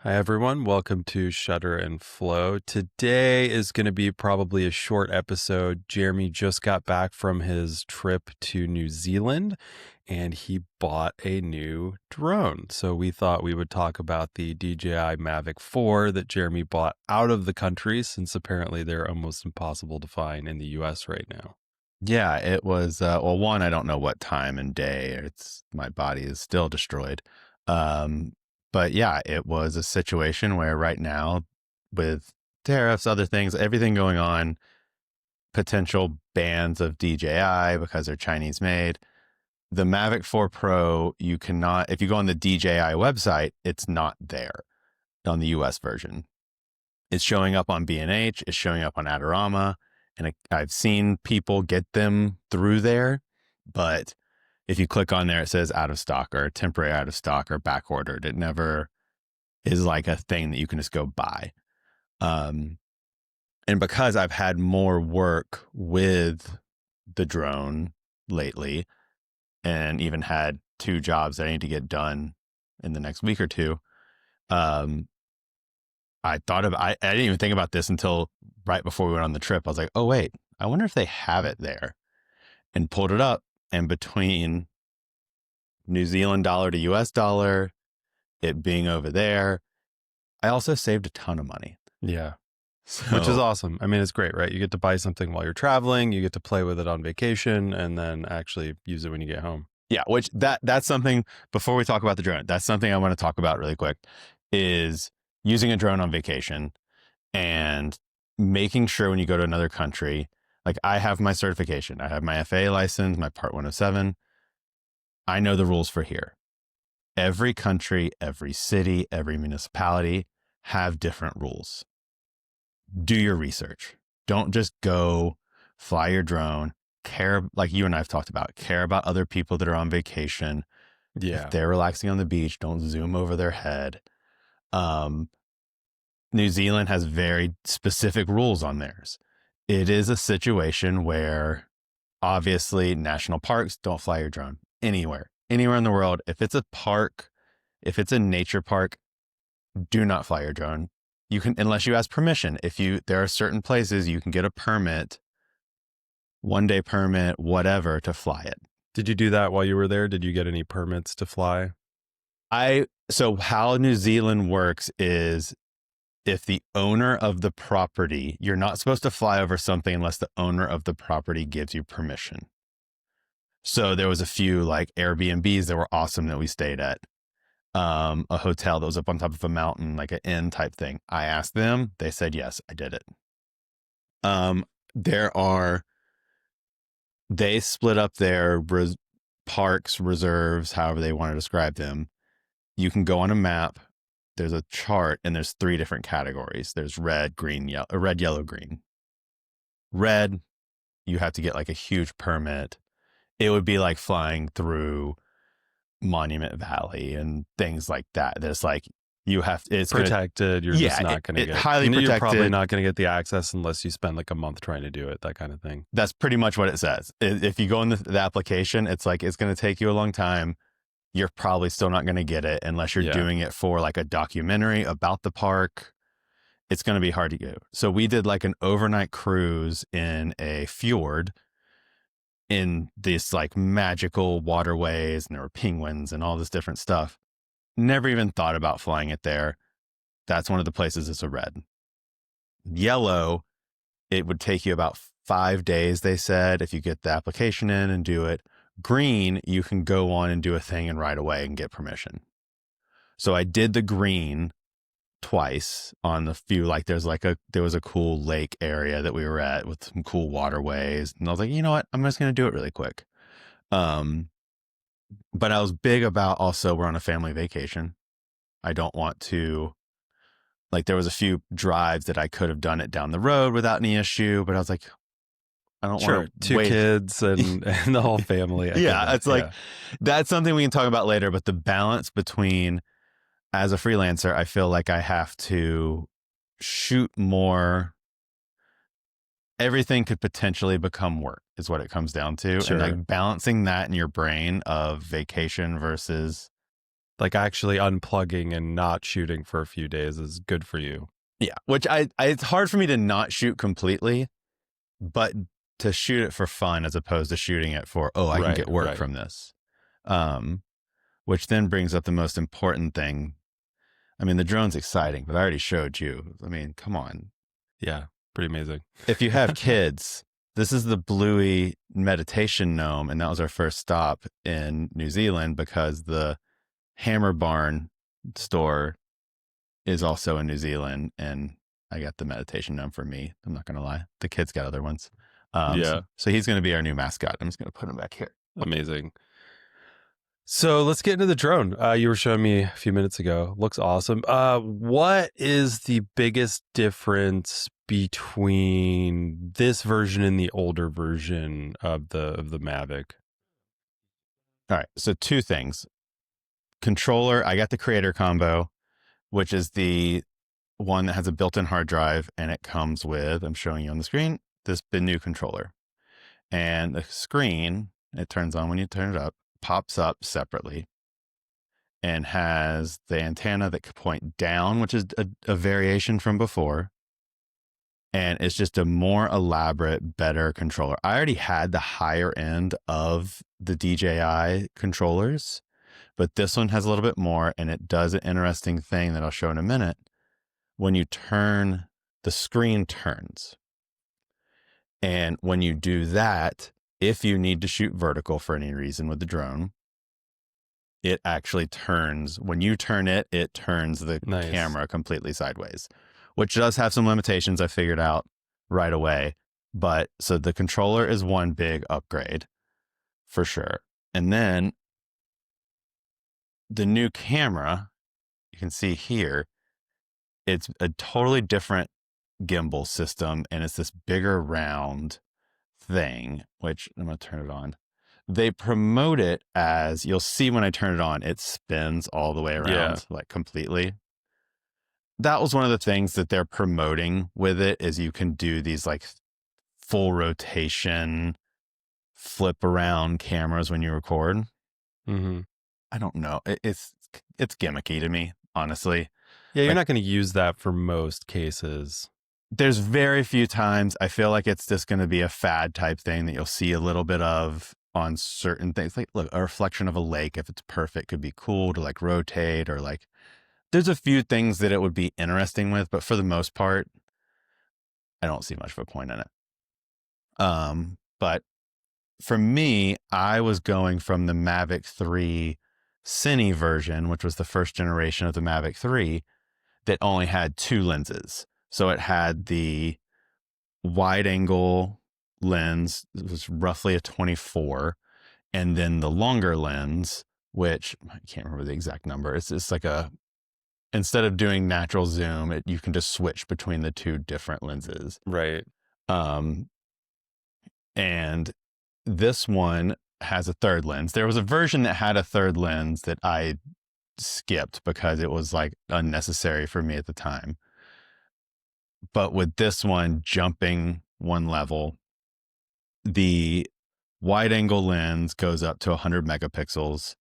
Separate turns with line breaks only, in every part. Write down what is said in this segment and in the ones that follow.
Hi, everyone. Welcome to Shutter and Flow. Today is going to be probably a short episode. Jeremy just got back from his trip to New Zealand and he bought a new drone. So we thought we would talk about the DJI Mavic 4 that Jeremy bought out of the country, since apparently they're almost impossible to find in the US right now.
Yeah, it was, one, I don't know what time and day. My body is still destroyed. Um, but yeah, it was a situation where right now, with tariffs, other things, everything going on, potential bans of DJI because they're Chinese made. The Mavic 4 Pro, you cannot, if you go on the DJI website, it's not there on the US version. It's showing up on B&H, it's showing up on Adorama, and I've seen people get them through there, but if you click on there, it says out of stock or temporary out of stock or back ordered. It never is like a thing that you can just go buy. And because I've had more work with the drone lately and even had 2 jobs that I need to get done in the next week or two, I didn't even think about this until right before we went on the trip. I was like, oh, wait, I wonder if they have it there, and pulled it up. And between New Zealand dollar to US dollar, it being over there, I also saved a ton of money.
Yeah. Which is awesome. I mean, it's great, right? You get to buy something while you're traveling, you get to play with it on vacation, and then actually use it when you get home.
Yeah, which that's something, before we talk about the drone, that's something I want to talk about really quick, is using a drone on vacation and making sure when you go to another country, like I have my certification, I have my FAA license, my Part 107. I know the rules for here. Every country, every city, every municipality have different rules. Do your research. Don't just go fly your drone. Care, like you and I've talked about, care about other people that are on vacation.
Yeah.
If they're relaxing on the beach, don't zoom over their head. New Zealand has very specific rules on theirs. It is a situation where obviously national parks, don't fly your drone anywhere in the world. If it's a park, if it's a nature park, do not fly your drone. You can, unless you ask permission. There are certain places you can get a permit, 1-day permit, whatever, to fly it.
Did you do that while you were there? Did you get any permits to fly?
So how New Zealand works is, if the owner of the property, you're not supposed to fly over something unless the owner of the property gives you permission. So there was a few like Airbnbs that were awesome that we stayed at. A hotel that was up on top of a mountain, like an inn type thing. I asked them, they said, yes, I did it. They split up their parks, reserves, however they want to describe them. You can go on a map. There's a chart and there's 3 different categories. There's red, green, yellow, red, yellow, green. Red, you have to get like a huge permit. It would be like flying through Monument Valley and things like that. There's like, it's
protected. You're just not going to get
highly protected.
You're probably not going to get the access unless you spend like a month trying to do it, that kind of thing.
That's pretty much what it says. If you go in the application, it's like, it's going to take you a long time. You're probably still not going to get it unless you're doing it for like a documentary about the park. It's going to be hard to do. So we did like an overnight cruise in a fjord in these like magical waterways, and there were penguins and all this different stuff. Never even thought about flying it there. That's one of the places it's a red. Yellow, it would take you about 5 days, they said, if you get the application in and do it. Green, you can go on and do a thing and right away and get permission. So I did the green twice on the few, like there was a cool lake area that we were at with some cool waterways. And I was like, you know what? I'm just going to do it really quick. But I was big about also, we're on a family vacation. I don't want to, like, there was a few drives that I could have done it down the road without any issue, but I was like, I don't want to
2 kids and the whole family.
It's like, that's something we can talk about later, but the balance between, as a freelancer, I feel like I have to shoot more. Everything could potentially become work is what it comes down to.
Sure.
And like balancing that in your brain of vacation versus
Like actually unplugging and not shooting for a few days is good for you.
Yeah, which I it's hard for me to not shoot completely, but to shoot it for fun as opposed to shooting it for, oh, I can get work from this. Which then brings up the most important thing. I mean, the drone's exciting, but I already showed you. I mean, come on.
Yeah, pretty amazing.
If you have kids, this is the Bluey meditation gnome, and that was our first stop in New Zealand because the Hammer Barn store is also in New Zealand, and I got the meditation gnome for me. I'm not going to lie. The kids got other ones.
Yeah.
So he's going to be our new mascot. I'm just going to put him back here.
Amazing. So let's get into the drone. You were showing me a few minutes ago. Looks awesome. What is the biggest difference between this version and the older version of the Mavic?
All right. So 2 things. Controller, I got the creator combo, which is the one that has a built-in hard drive, and it comes with, I'm showing you on the screen, this new controller. And the screen, it turns on when you turn it up, pops up separately and has the antenna that could point down, which is a variation from before. And it's just a more elaborate, better controller. I already had the higher end of the DJI controllers, but this one has a little bit more, and it does an interesting thing that I'll show in a minute. When you turn, the screen turns. And when you do that, if you need to shoot vertical for any reason with the drone, it actually turns. When you turn it, it turns the camera completely sideways, which does have some limitations I figured out right away. But so the controller is one big upgrade for sure. And then the new camera, you can see here, it's a totally different gimbal system, and it's this bigger round thing, which I'm going to turn it on. They promote it as, you'll see when I turn it on, it spins all the way around, like completely. That was one of the things that they're promoting with it, is you can do these like full rotation, flip around cameras when you record.
Mm-hmm.
I don't know. It's gimmicky to me, honestly.
Yeah, you're not going to use that for most cases.
There's very few times I feel like it's just going to be a fad type thing that you'll see a little bit of on certain things. Like, look, a reflection of a lake, if it's perfect, could be cool to like rotate, or like, there's a few things that it would be interesting with, but for the most part, I don't see much of a point in it. But for me, I was going from the Mavic 3 Cine version, which was the first generation of the Mavic 3, that only had 2 lenses. So it had the wide angle lens, it was roughly a 24, and then the longer lens, which I can't remember the exact number. It's like instead of doing natural zoom, you can just switch between the 2 different lenses.
Right.
And this one has a third lens. There was a version that had a third lens that I skipped because it was like unnecessary for me at the time. But with this one jumping one level, the wide angle lens goes up to 100 megapixels.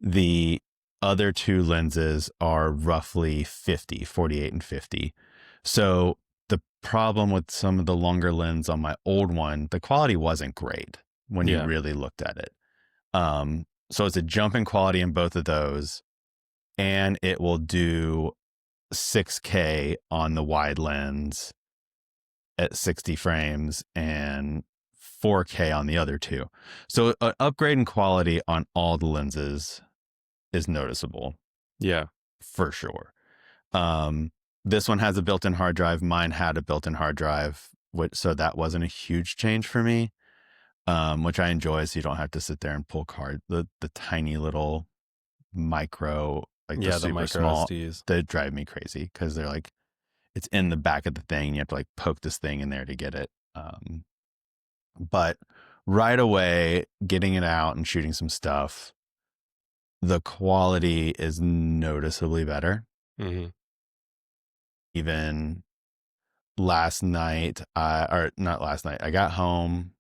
The other 2 lenses are roughly 50, 48 and 50. So the problem with some of the longer lens on my old one, the quality wasn't great when you really looked at it. So it's a jump in quality in both of those, and it will do 6K on the wide lens at 60 frames and 4K on the other 2. So an upgrade in quality on all the lenses is noticeable.
Yeah,
for sure. This one has a built-in hard drive. Mine had a built-in hard drive, so that wasn't a huge change for me, which I enjoy, so you don't have to sit there and pull the tiny little micro, like the super
micro
small,
SDs.
They drive me crazy because they're like, it's in the back of the thing. You have to like poke this thing in there to get it. But right away, getting it out and shooting some stuff, the quality is noticeably better.
Mm-hmm.
Even last night, or not last night, I got home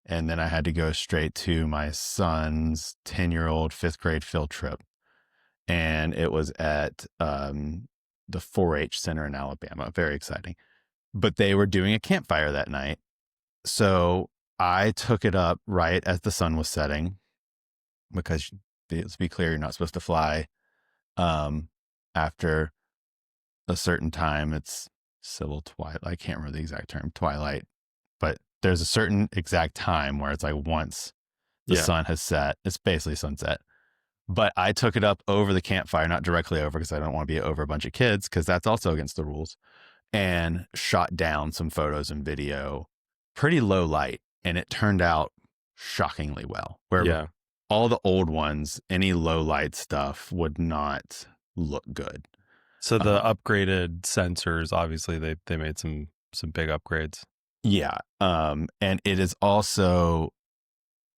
and then I had to go straight to my son's 10-year-old 5th grade field trip. and it was at the 4-H center in Alabama. Very exciting. But they were doing a campfire that night. So I took it up right as the sun was setting, because let's be clear, you're not supposed to fly after a certain time. It's civil twilight. I can't remember the exact term, twilight, but there's a certain exact time where it's like once the sun has set, it's basically sunset. But I took it up over the campfire, not directly over, because I don't want to be over a bunch of kids, because that's also against the rules, and shot down some photos and video, pretty low light. And it turned out shockingly well. Where all the old ones, any low light stuff would not look good.
So the upgraded sensors, obviously they made some big upgrades.
Yeah. And it is also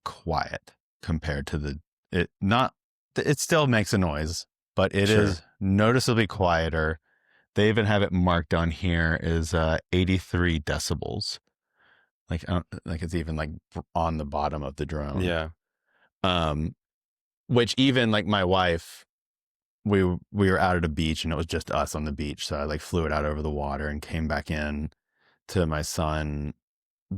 quiet compared to it still makes a noise, but it is noticeably quieter. They even have it marked on here as 83 decibels. Like it's even like on the bottom of the drone.
Yeah.
Which even like my wife, we were out at a beach and it was just us on the beach. So I like flew it out over the water and came back in to my son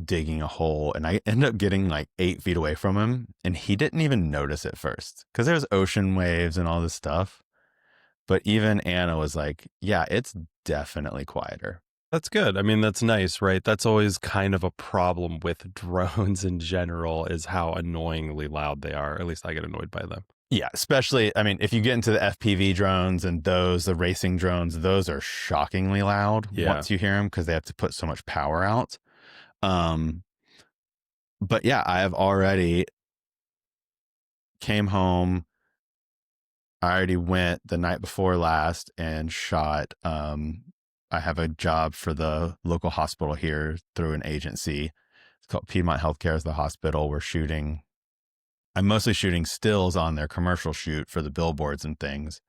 digging a hole, and I ended up getting like 8 feet away from him, and he didn't even notice at first because there's ocean waves and all this stuff. But even Anna was like, yeah, it's definitely quieter.
That's good. I mean, that's nice, right? That's always kind of a problem with drones in general, is how annoyingly loud they are. At least I get annoyed by them.
Yeah, especially, I mean, if you get into the FPV drones and the racing drones, those are shockingly loud once you hear them, because they have to put so much power out. But yeah, I have already came home. I already went the night before last and shot. I have a job for the local hospital here through an agency. It's called Piedmont Healthcare is the hospital. I'm mostly shooting stills on their commercial shoot for the billboards and things.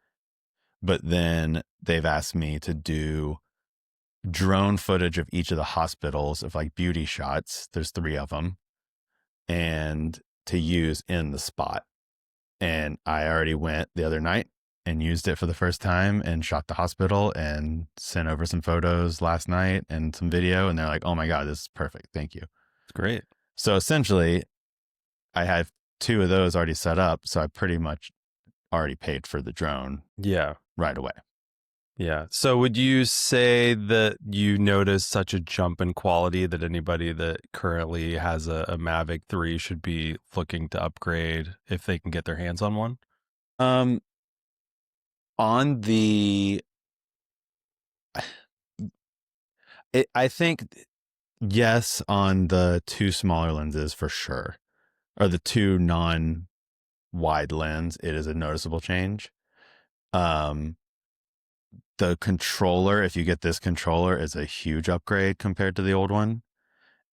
But then they've asked me to do drone footage of each of the hospitals, of like beauty shots. There's 3 of them, and to use in the spot. And I already went the other night and used it for the first time and shot the hospital and sent over some photos last night and some video. And they're like, oh my God, this is perfect. Thank you.
It's great.
So essentially I had 2 of those already set up. So I pretty much already paid for the drone.
Yeah.
Right away.
Yeah. So would you say that you notice such a jump in quality that anybody that currently has a Mavic 3 should be looking to upgrade if they can get their hands on one?
I think yes, on the 2 smaller lenses for sure, or the 2 non-wide lens, it is a noticeable change. The controller, if you get this controller, is a huge upgrade compared to the old one.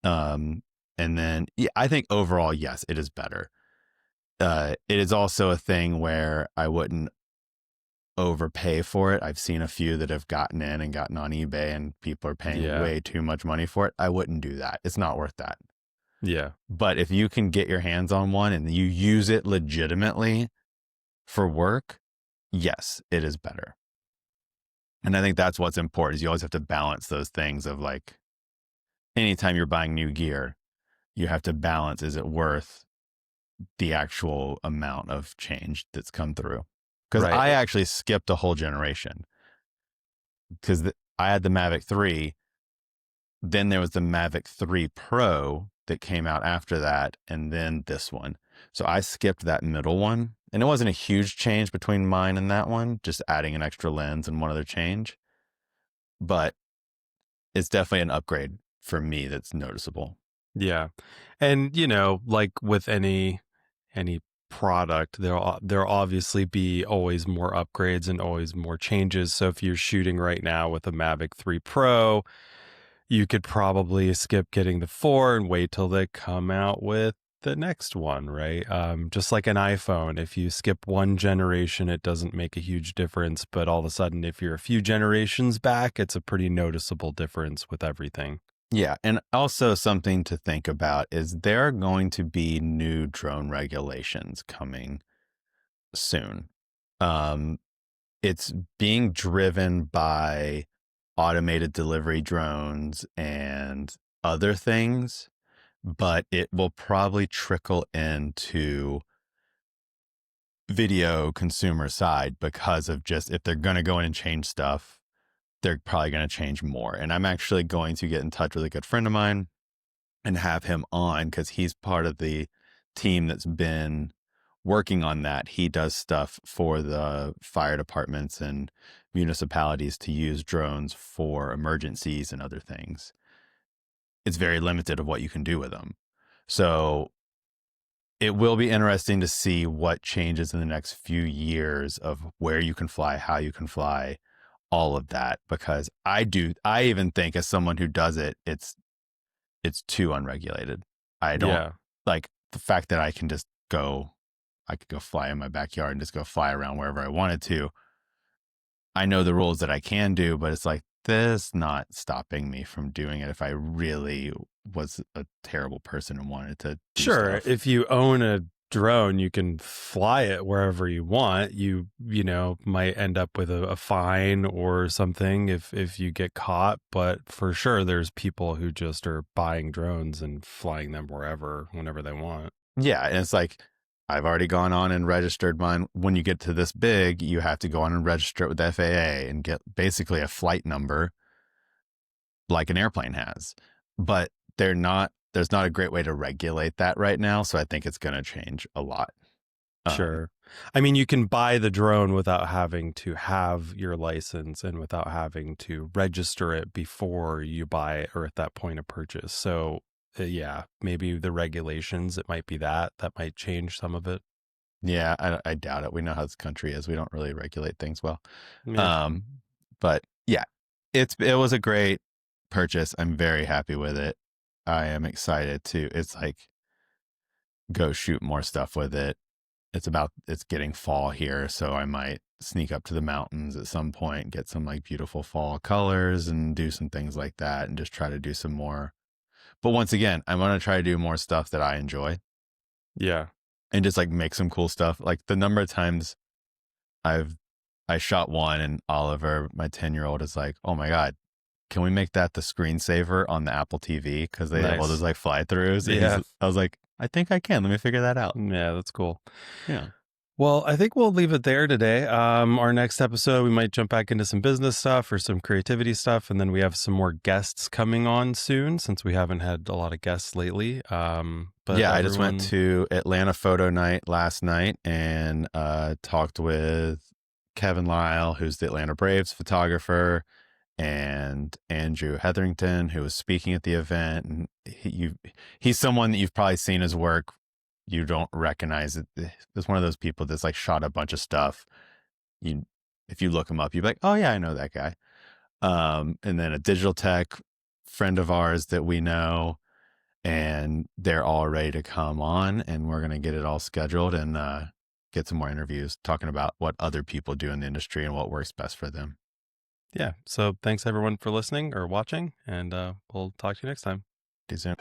And then I think overall, yes, it is better. It is also a thing where I wouldn't overpay for it. I've seen a few that have gotten in and gotten on eBay and people are paying way too much money for it. I wouldn't do that. It's not worth that.
Yeah.
But if you can get your hands on one and you use it legitimately for work, yes, it is better. And I think that's what's important, is you always have to balance those things of like, anytime you're buying new gear, you have to balance, is it worth the actual amount of change that's come through? Because I actually skipped a whole generation, because I had the Mavic 3, then there was the Mavic 3 Pro that came out after that, and then this one. So I skipped that middle one, and it wasn't a huge change between mine and that one, just adding an extra lens and one other change. But it's definitely an upgrade for me that's noticeable.
Yeah. And, you know, like with any product, there'll obviously be always more upgrades and always more changes. So if you're shooting right now with a Mavic 3 Pro, you could probably skip getting the 4 and wait till they come out with the next one, right? Just like an iPhone, if you skip one generation, it doesn't make a huge difference. But all of a sudden, if you're a few generations back, it's a pretty noticeable difference with everything.
Yeah. And also something to think about is there are going to be new drone regulations coming soon. It's being driven by automated delivery drones and other things, but it will probably trickle into video consumer side because of just if they're going to go in and change stuff, they're probably going to change more. And I'm actually going to get in touch with a good friend of mine and have him on because he's part of the team that's been working on that. He does stuff for the fire departments and municipalities to use drones for emergencies and other things. It's very limited of what you can do with them. So it will be interesting to see what changes in the next few years of where you can fly, how you can fly, all of that, because I even think as someone who does it, it's too unregulated. I don't like the fact that I could go fly in my backyard and just go fly around wherever I wanted to. I know the rules that I can do, but it's like, this not stopping me from doing it if I really was a terrible person and wanted to do stuff.
If you own a drone, you can fly it wherever you want. You might end up with a fine or something if you get caught, but for sure there's people who just are buying drones and flying them whenever they want.
Yeah, and it's like, I've already gone on and registered mine. When you get to this big, you have to go on and register it with the FAA and get basically a flight number like an airplane has. But there's not a great way to regulate that right now. So I think it's going to change a lot.
Sure. I mean, you can buy the drone without having to have your license and without having to register it before you buy it or at that point of purchase. So yeah, maybe the regulations, it might be that might change some of it.
Yeah, I doubt it. We know how this country is. We don't really regulate things well.
Yeah.
But yeah, it was a great purchase. I'm very happy with it. I am excited to, it's like, go shoot more stuff with it. It's getting fall here, so I might sneak up to the mountains at some point, get some like beautiful fall colors and do some things like that and just try to do some more. But once again, I'm going to try to do more stuff that I enjoy.
Yeah.
And just like make some cool stuff. Like the number of times I shot one and Oliver, my 10-year-old, is like, oh my God, can we make that the screensaver on the Apple TV? Because they have all those like fly throughs.
Yeah.
I was like, I think I can. Let me figure that out.
Yeah, that's cool.
Yeah.
Well, I think we'll leave it there today. Our next episode, we might jump back into some business stuff or some creativity stuff. And then we have some more guests coming on soon since we haven't had a lot of guests lately. But yeah,
I just went to Atlanta Photo Night last night and talked with Kevin Lyle, who's the Atlanta Braves photographer, and Andrew Hetherington, who was speaking at the event. And he's someone that you've probably seen his work. You don't recognize it. It's one of those people that's like shot a bunch of stuff. If you look him up, you'd be like, oh yeah, I know that guy. And then a digital tech friend of ours that we know, and they're all ready to come on, and we're going to get it all scheduled and get some more interviews talking about what other people do in the industry and what works best for them.
Yeah. So thanks everyone for listening or watching, and we'll talk to you next time.
See you soon.